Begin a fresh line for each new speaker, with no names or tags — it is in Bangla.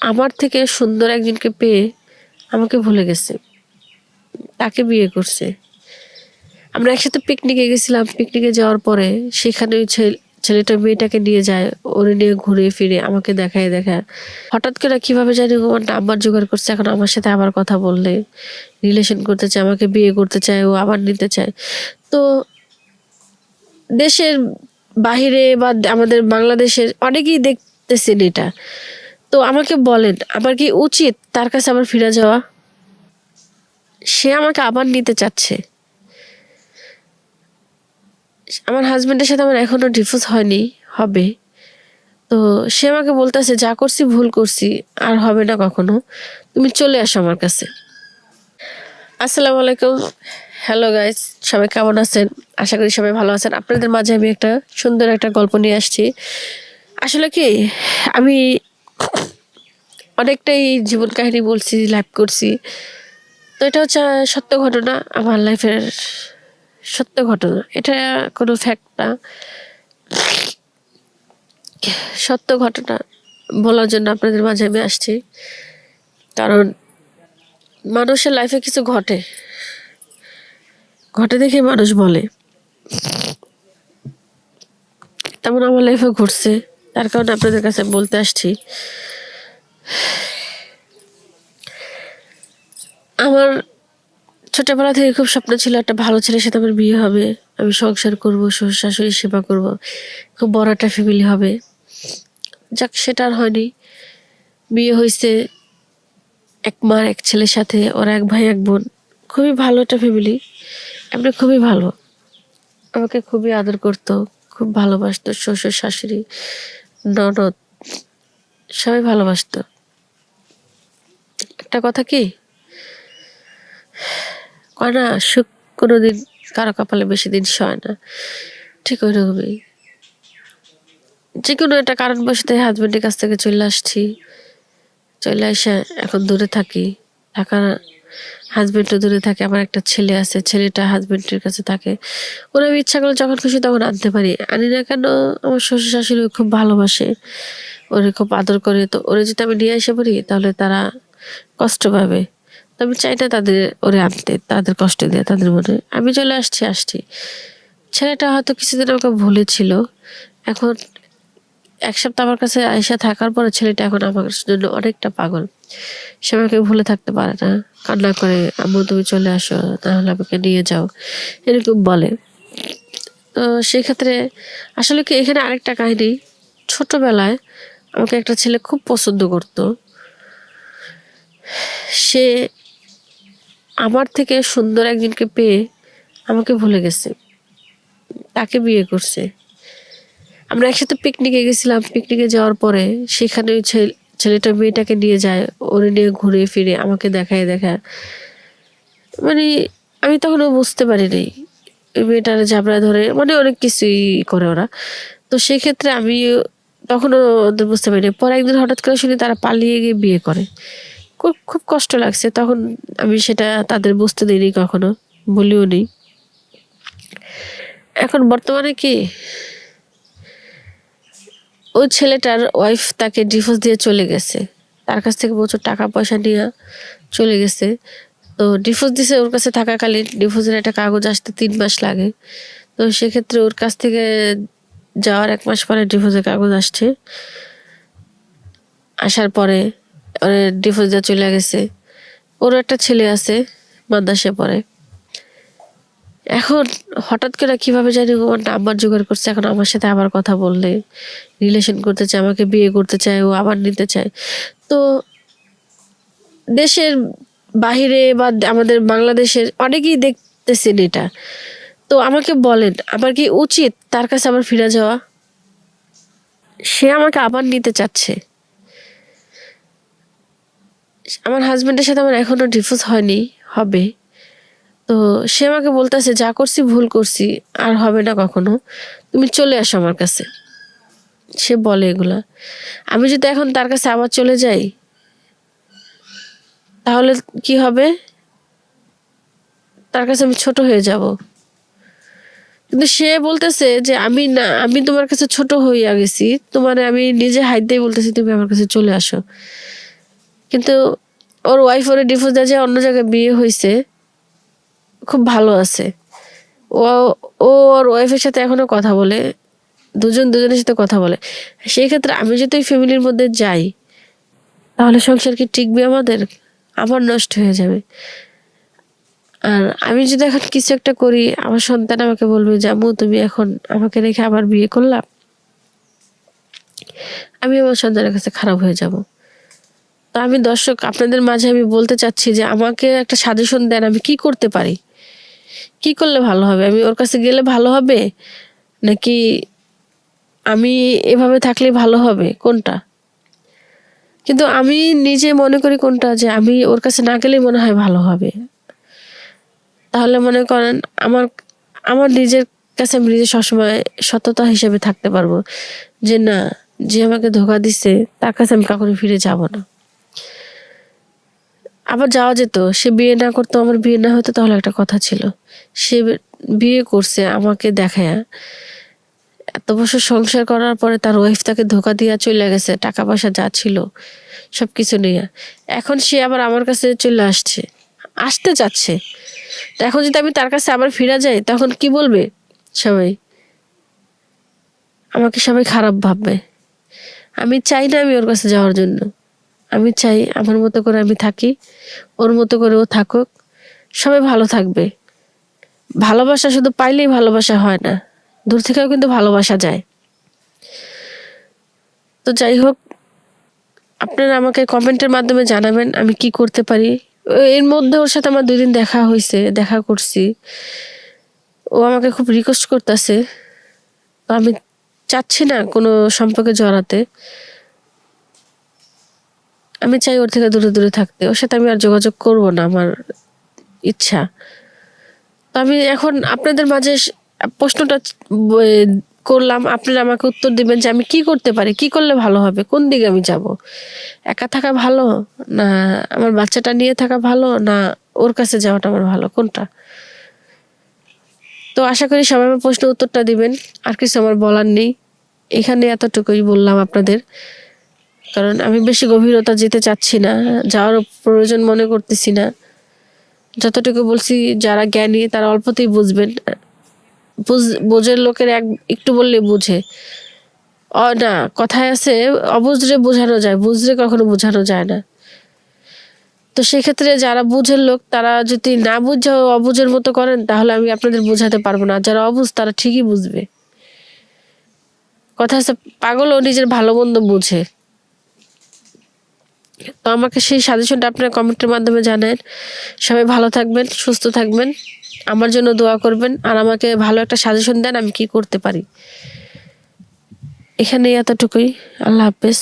আমার থেকে সুন্দর একজনকে পেয়ে আমাকে ভুলে গেছে, তাকে বিয়ে করছে। আমরা একসাথে পিকনিকে গেছিলাম। পিকনিকে যাওয়ার পরে সেখানে ওই ছেলেটা মেয়েটাকে নিয়ে যায়, ওরে নিয়ে ঘুরে ফিরে আমাকে দেখায়। হঠাৎ করে কিভাবে জানি আমার নাম্বার জোগাড় করছে। এখন আমার সাথে আবার কথা বললে, রিলেশন করতে চায়, আমাকে বিয়ে করতে চায়, ও আবার নিতে চায়। তো দেশের বাহিরে বা আমাদের বাংলাদেশের অনেকেই দেখতেছেন এটা। তো আমাকে বলেন, আমার কি উচিত তার কাছে আবার ফিরে যাওয়া? সে আমাকে আবার নিতে চাচ্ছে। আমার হাজবেন্ডের সাথে আমার এখনো ডিভোর্স হয়নি, হবে। তো সে আমাকে বলতেছে, যা করছি ভুল করছি, আর হবে না কখনো, তুমি চলে আসো আমার কাছে। আসসালামু আলাইকুম, হ্যালো গাইস, সবাই কেমন আছেন? আশা করি সবাই ভালো আছেন। আপনাদের মাঝে আমি একটা সুন্দর একটা গল্প নিয়ে আসছি। আসলে কি, আমি অনেকটাই জীবন কাহিনী বলছি, লাইভ করছি। তো এটা হচ্ছে সত্য ঘটনা, আমার লাইফের সত্য ঘটনা। এটা কোনো ফ্যাক্ট না, সত্য ঘটনা বলার জন্য আপনাদের মাঝে আমি আসছি। কারণ মানুষের লাইফে কিছু ঘটে দেখে মানুষ বলে, তেমন আমার লাইফে ঘটছে। তার কারণে আপনাদের কাছে বলতে আসছি। আমার ছোটবেলা থেকে খুব স্বপ্ন ছিল একটা ভালো ছেলের সাথে আমার বিয়ে হবে, আমি সংসার করব, শ্বশুর শাশুড়ির সেবা করব, খুব বড় একটা ফ্যামিলি হবে। যাক, সেটা আর হয়নি। বিয়ে হয়েছে এক মার এক ছেলের সাথে, ওরা এক ভাই এক বোন। খুবই ভালো একটা ফ্যামিলি, এমনি খুবই ভালো। আমাকে খুবই আদর করতো, খুব ভালোবাসতো। শ্বশুর শাশুড়ি ননদ সবাই ভালোবাসতো। একটা কথা কি কয় না, সুখ কোনোদিন কারো কপালে বেশি দিন সয় না। ঠিক ওই রকমই যে কোনো একটা কারণবশত হাজবেন্ডের কাছ থেকে চলে আসছি। চলে এসে এখন দূরে থাকি। থাকার হাজবেন্ডও দূরে থাকে। আমার একটা ছেলে আছে, ছেলেটা হাজবেন্ডের কাছে থাকে। ওরা আমি ইচ্ছা করলে যখন খুশি তখন আনতে পারি, আনি না কেন। আমার শ্বশুর শাশুড়ি খুব ভালোবাসে, ওরে খুব আদর করে। তো ওরে যদি আমি নিয়ে এসে পড়ি তাহলে তারা কষ্ট পাবে। তো আমি চাই না তাদের ওরে আনতে, তাদের কষ্ট দিয়ে তাদের মনে। আমি চলে আসছি। ছেলেটা হয়তো কিছুদিন আমাকে ভুলেছিল। এখন এক সপ্তাহ আমার কাছে আয়সা থাকার পরে ছেলেটা এখন আমার জন্য অনেকটা পাগল। সে আমাকে ভুলে থাকতে পারে না, কান্না করে, আম্মু তুমি চলে আসো, তাহলে আমাকে নিয়ে যাও, এরকম বলে। তো সেক্ষেত্রে আসলে কি এখানে আরেকটা কাহিনী। ছোটবেলায় আমাকে একটা ছেলে খুব পছন্দ করতো। সে আমার থেকে সুন্দর একজনকে পেয়ে আমাকে ভুলে গেছে, তাকে বিয়ে করছে। আমরা একসাথে পিকনিকে গেছিলাম। পিকনিকে যাওয়ার পরে সেখানে ওই ছেলেটা মেয়েটাকে নিয়ে যায়, ওরে নিয়ে ঘুরে ফিরে আমাকে দেখায়। মানে আমি তখনও বুঝতে পারিনি, ওই মেয়েটার জাবড়া ধরে, মানে অনেক কিছুই করে ওরা। তো সেক্ষেত্রে আমি তখনও ওদের বুঝতে পারিনি। পরে একদিন হঠাৎ করে শুনি তারা পালিয়ে গিয়ে বিয়ে করে। খুব খুব কষ্ট লাগছে তখন। আমি সেটা তাদের বুঝতে দিইনি, কখনো বলিও নি। এখন বর্তমানে কি, ওই ছেলেটার ওয়াইফ তাকে ডিভোর্স দিয়ে চলে গেছে। তার কাছ থেকে প্রচুর টাকা পয়সা নিয়ে চলে গেছে। তো ডিভোর্স দিছে, ওর কাছে থাকাকালীন ডিভোর্সের একটা কাগজ আসতে 3 মাস লাগে। তো সেক্ষেত্রে ওর কাছ থেকে যাওয়ার 1 মাস পরে ডিভোর্সের কাগজ আসছে। আসার পরে ডিভোর্স দিয়ে চলে গেছে। ওর একটা ছেলে আছে, মাদ্রাসায় পড়ে। এখন হঠাৎ করে কিভাবে জানি আমার নাম্বার জোগাড় করছে। এখন আমার সাথে আবার কথা বললে, রিলেশন করতে চায়, আমাকে বিয়ে করতে চায়, ও আবার নিতে চায়। তো দেশের বাহিরে বা আমাদের বাংলাদেশের অনেকেই দেখতেছেন এটা। তো আমাকে বলেন, আমার কি উচিত তার কাছে আবার ফিরে যাওয়া? সে আমাকে আবার নিতে চাচ্ছে। আমার হাজবেন্ডের সাথে আমার এখনো ডিভোর্স হয়নি, হবে। তো সে আমাকে বলতেছে, যা করছি ভুল করছি, আর হবে না কখনো, তুমি চলে আসো আমার কাছে। সে বলে এগুলা। আমি যদি এখন তার কাছে আবার চলে যাই তাহলে কি হবে? তার কাছে আমি ছোট হয়ে যাব। কিন্তু সে বলতেছে যে আমি না, আমি তোমার কাছে ছোট হইয়া গেছি, তোমার আমি নিজে হাত দিয়ে বলতেছি তুমি আমার কাছে চলে আসো। কিন্তু ওর ওয়াইফ ওরে ডিভোর্স দেয় যে অন্য জায়গায় বিয়ে হয়েছে, খুব ভালো আছে। ও ও ওর ওয়াইফের সাথে এখনো কথা বলে, দুজনের সাথে কথা বলে। সেই ক্ষেত্রে আমি যদি ওই ফ্যামিলির মধ্যে যাই, তাহলে সংসার কি টিকবে আমাদের? আমার নষ্ট হয়ে যাবে। আর আমি যদি এখন কিছু একটা করি, আমার সন্তান আমাকে বলবে যে আম্মু তুমি এখন আমাকে রেখে আবার বিয়ে করলাম, আমি আমার সন্তানের কাছে খারাপ হয়ে যাব। তো আমি দর্শক আপনাদের মাঝে আমি বলতে চাচ্ছি যে আমাকে একটা সাজেশন দেন, আমি কি করতে পারি, কি করলে ভালো হবে? আমি ওর কাছে গেলে ভালো হবে, নাকি আমি এভাবে থাকলে ভালো হবে, কোনটা? কিন্তু আমি নিজে মনে করি কোনটা, যে আমি ওর কাছে না গেলেই মনে হয় ভালো হবে। তাহলে মনে করেন আমার আমার নিজের কাছে আমি নিজে সবসময় সততা হিসেবে থাকতে পারবো, যে না, যে আমাকে ধোকা দিছে তার কাছে আমি কখনো ফিরে যাব না। আবার যাওয়া যেত, সে বিয়ে না করতো, আমার বিয়ে না হতো, তাহলে একটা কথা ছিল। সে বিয়ে করছে আমাকে দেখায়া, এত বছর সংসার করার পরে তার ওয়াইফ তাকে ধোকা দিয়া চলে গেছে, টাকা পয়সা যা ছিল সবকিছু নিয়ে। এখন সে আবার আমার কাছে চলে আসতে চাচ্ছে। তো এখন যদি আমি তার কাছে আবার ফিরে যাই, তখন কি বলবে সবাই? আমাকে সবাই খারাপ ভাববে। আমি চাই না আমি ওর কাছে যাওয়ার জন্য। আমি চাই আমার মতো করে আমি থাকি, ওর মতো করে ও থাকুক, সবাই ভালো থাকবে। ভালোবাসা শুধু পাইলেই ভালোবাসা হয় না, দূর থেকেও কিন্তু ভালোবাসা যায়। তো যাই হোক, আপনারা আমাকে কমেন্টের মাধ্যমে জানাবেন আমি কি করতে পারি। এর মধ্যে ওর সাথে আমার 2 দিন দেখা করছি। ও আমাকে খুব রিকোয়েস্ট করতেছে, তো আমি চাচ্ছি না কোনো সম্পর্কে জড়াতে। আমি চাই ওর থেকে দূরে দূরে থাকতে, ওর সাথে আমি আর যোগাযোগ করব না, আমার ইচ্ছা। তো আমি এখন আপনাদের মাঝে প্রশ্নটা করলাম, আপনারা আমাকে উত্তর দিবেন যে আমি কি করতে পারি, কি করলে ভালো হবে, কোন দিকে আমি যাব? একা থাকা ভালো, না আমার বাচ্চাটা নিয়ে থাকা ভালো, না ওর কাছে যাওয়াটা আমার ভালো, কোনটা? তো আশা করি সবাই আমার প্রশ্নের উত্তরটা দিবেন। আর কিছু আমার বলার নেই, এখানে এতটুকুই বললাম আপনাদের। কারণ আমি বেশি গভীরতা যেতে চাচ্ছি না, যাওয়ার প্রয়োজন মনে করতেছি না। যতটুকু বলছি, যারা জ্ঞানী তারা অল্পতেই বুঝবেন। বোঝের লোকের একটু বললে বুঝে। না, কথায় আছে অবুঝরে বোঝানো যায়, বুঝলে কখনো বোঝানো যায় না। তো সেক্ষেত্রে যারা বুঝের লোক, তারা যদি না বুঝে অবুঝের মতো করেন, তাহলে আমি আপনাদের বোঝাতে পারবো না। যারা অবুঝ তারা ঠিকই বুঝবে। কথা আছে পাগলও নিজের ভালো মন্দ বুঝে। তো আমাকে সেই সাজেশনটা আপনারা কমেন্টের মাধ্যমে জানান। সবাই ভালো থাকবেন, সুস্থ থাকবেন, আমার জন্য দোয়া করবেন, আর আমাকে ভালো একটা সাজেশন দেন আমি কি করতে পারি। এখানেই এতটুকুই। আল্লাহ হাফেজ।